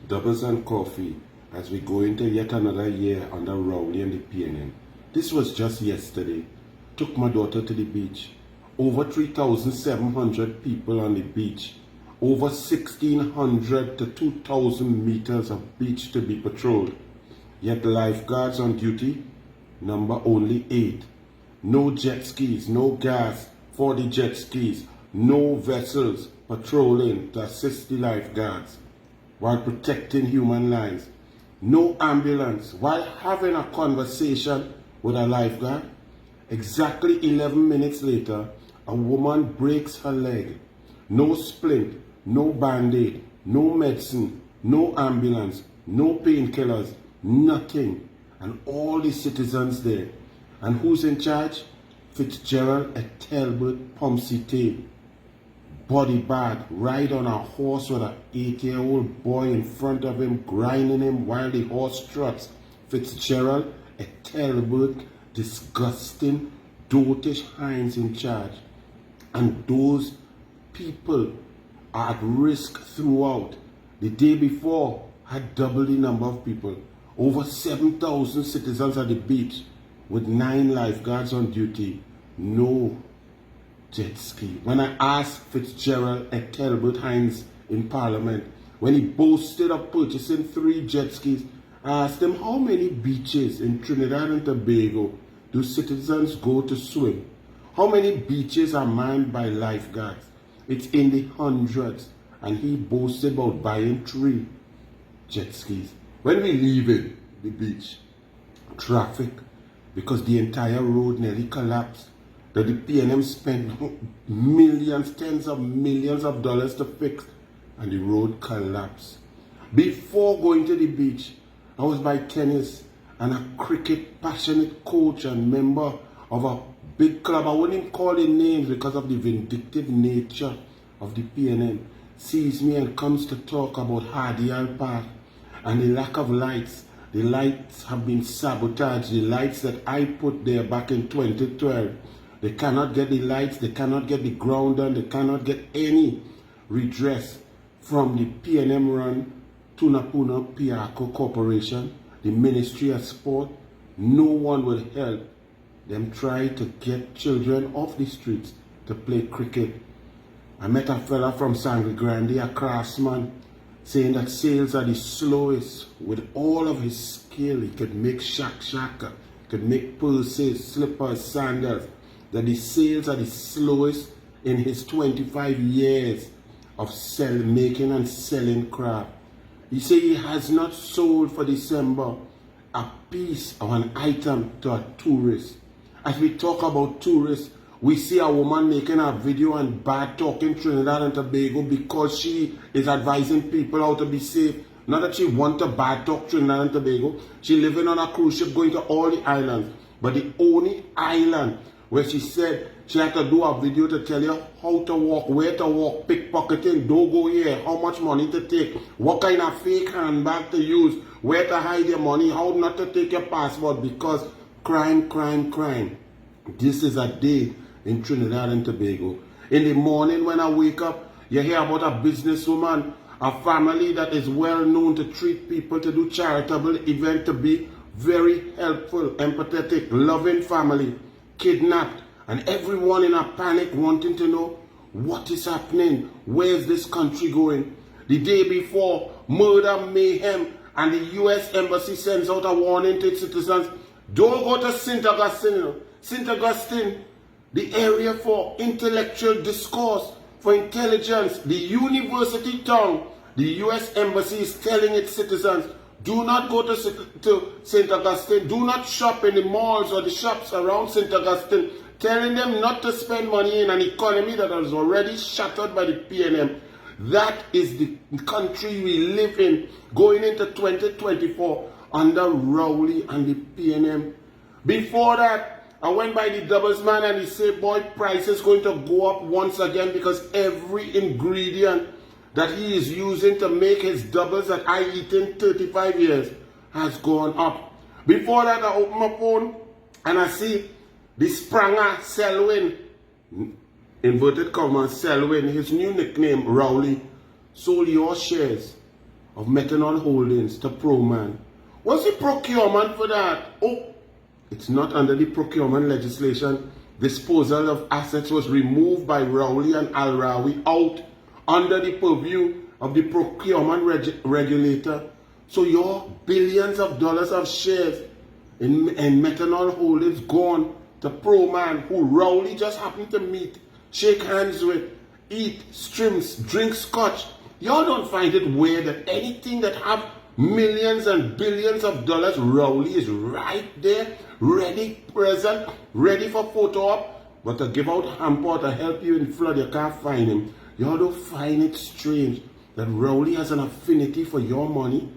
Doubles and coffee as we go into yet another year under Rowley and the PNM. This was just yesterday. Took my daughter to the beach. Over 3,700 people on the beach. Over 1,600 to 2,000 meters of beach to be patrolled. Yet the lifeguards on duty, number only 8. No jet skis, no gas for the jet skis. No vessels patrolling to assist the lifeguards while protecting human lives. No ambulance while having a conversation with a lifeguard. Exactly 11 minutes later, a woman breaks her leg. No splint, no band-aid, no medicine, no ambulance, no painkillers, nothing. And all the citizens there. And who's in charge? Fitzgerald at Talbot Pomsite. Body bag, ride on a horse with an 8-year-old boy in front of him, grinding him while the horse struts. Fitzgerald, a Talbot, disgusting, dotish hinds in charge. And those people are at risk throughout. The day before had double the number of people. Over 7,000 citizens at the beach with 9 lifeguards on duty. No jet ski. When I asked Fitzgerald at Talbot Hines in Parliament, when he boasted of purchasing 3 jet skis, I asked him how many beaches in Trinidad and Tobago do citizens go to swim? How many beaches are manned by lifeguards? It's in the hundreds. And he boasted about buying 3 jet skis. When we leave the beach, traffic, because the entire road nearly collapsed, that the PNM spent millions, tens of millions of dollars to fix, and the road collapsed. Before going to the beach, I was by tennis, and a cricket passionate coach and member of a big club, I wouldn't call it names because of the vindictive nature of the PNM, sees me and comes to talk about Hardial Park and the lack of lights. The lights have been sabotaged, the lights that I put there back in 2012. They cannot get the lights, they cannot get the ground done, they cannot get any redress from the PNM run Tunapuna Piako Corporation, the Ministry of Sport. No one will help them try to get children off the streets to play cricket. I met a fella from Sangre Grande, a craftsman, saying that sales are the slowest. With all of his skill, he could make shaka, could make purses, slippers, sandals. That the sales are the slowest in his 25 years of making and selling craft. He said he has not sold for December a piece of an item to a tourist. As we talk about tourists, we see a woman making a video and bad talking Trinidad and Tobago because she is advising people how to be safe. Not that she wants to bad talk Trinidad and Tobago. She living on a cruise ship going to all the islands. But the only island where she said she had to do a video to tell you how to walk, where to walk, pickpocketing, don't go here, how much money to take, what kind of fake handbag to use, where to hide your money, how not to take your passport, because crime, crime, crime. This is a day in Trinidad and Tobago. In the morning when I wake up, you hear about a businesswoman, a family that is well known to treat people, to do charitable event, to be very helpful, empathetic, loving family, kidnapped, and everyone in a panic wanting to know what is happening, where is this country going. The day before, murder, mayhem, and the US Embassy sends out a warning to its citizens, don't go to St. Augustine. St. Augustine, the area for intellectual discourse, for intelligence, the university town. The US Embassy is telling its citizens, do not go to St. Augustine. Do not shop in the malls or the shops around St. Augustine, telling them not to spend money in an economy that is already shattered by the PNM. That is the country we live in going into 2024 under Rowley and the PNM. Before that, I went by the doubles man and he said, boy, price is going to go up once again because every ingredient that he is using to make his doubles that I eat in 35 years has gone up. Before that, I open my phone and I see the Spranger Selwyn, inverted commas, Selwyn, his new nickname, Rowley, sold your shares of Methanol Holdings to Proman. What's the procurement for that? Oh, it's not under the procurement legislation. Disposal of assets was removed by Rowley and Al-Rawi out under the purview of the procurement regulator. So your billions of dollars of shares in Methanol Holdings gone to Proman, who Rowley just happened to meet, shake hands with, eat, streams, drink scotch. Y'all don't find it weird that anything that have millions and billions of dollars, Rowley is right there, ready, present, ready for photo op, but to give out hamper to help you in flood, you can't find him. Y'all don't find it strange that Rowley has an affinity for your money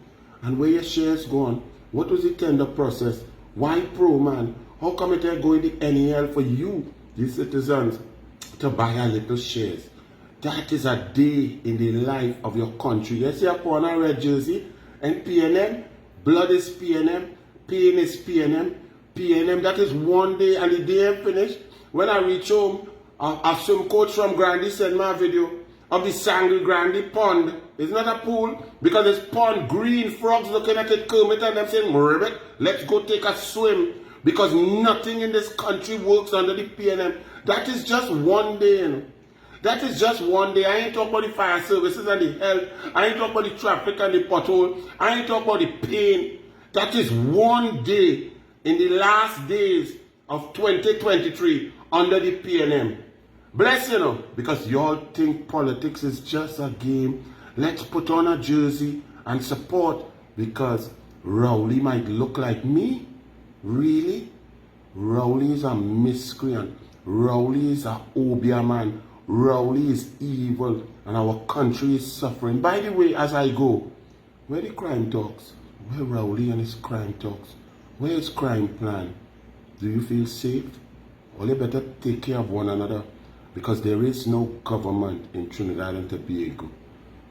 and where your shares gone? What was the tender process? Why Proman? How come it ain't going to NEL for you, the citizens, to buy a little shares? That is a day in the life of your country. You see upon a red jersey and PNM, blood is PNM, pain is PNM, PNM, that is one day and the day I'm finished. When I reach home, a swim coach from Grandy sent me a video of the Sangre Grande pond. It's not a pool because it's pond, green frogs looking at it, Kermit and them saying, Ribbit, let's go take a swim because nothing in this country works under the PNM. That is just one day, you know. That is just one day. I ain't talking about the fire services and the health. I ain't talking about the traffic and the pothole. I ain't talking about the pain. That is one day in the last days of 2023 under the PNM. Bless you know, because y'all think politics is just a game. Let's put on a jersey and support because Rowley might look like me. Really? Rowley is a miscreant. Rowley is a Obia man. Rowley is evil and our country is suffering. By the way, as I go, where the crime talks? Where Rowley and his crime talks? Where is crime plan? Do you feel safe? Well, you better take care of one another because there is no government in Trinidad and Tobago.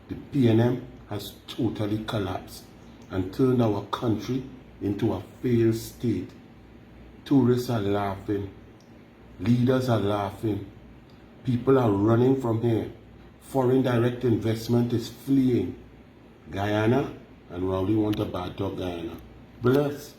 The PNM has totally collapsed and turned our country into a failed state. Tourists are laughing. Leaders are laughing. People are running from here. Foreign direct investment is fleeing. Guyana and Rowley want a bad dog Guyana. Bless.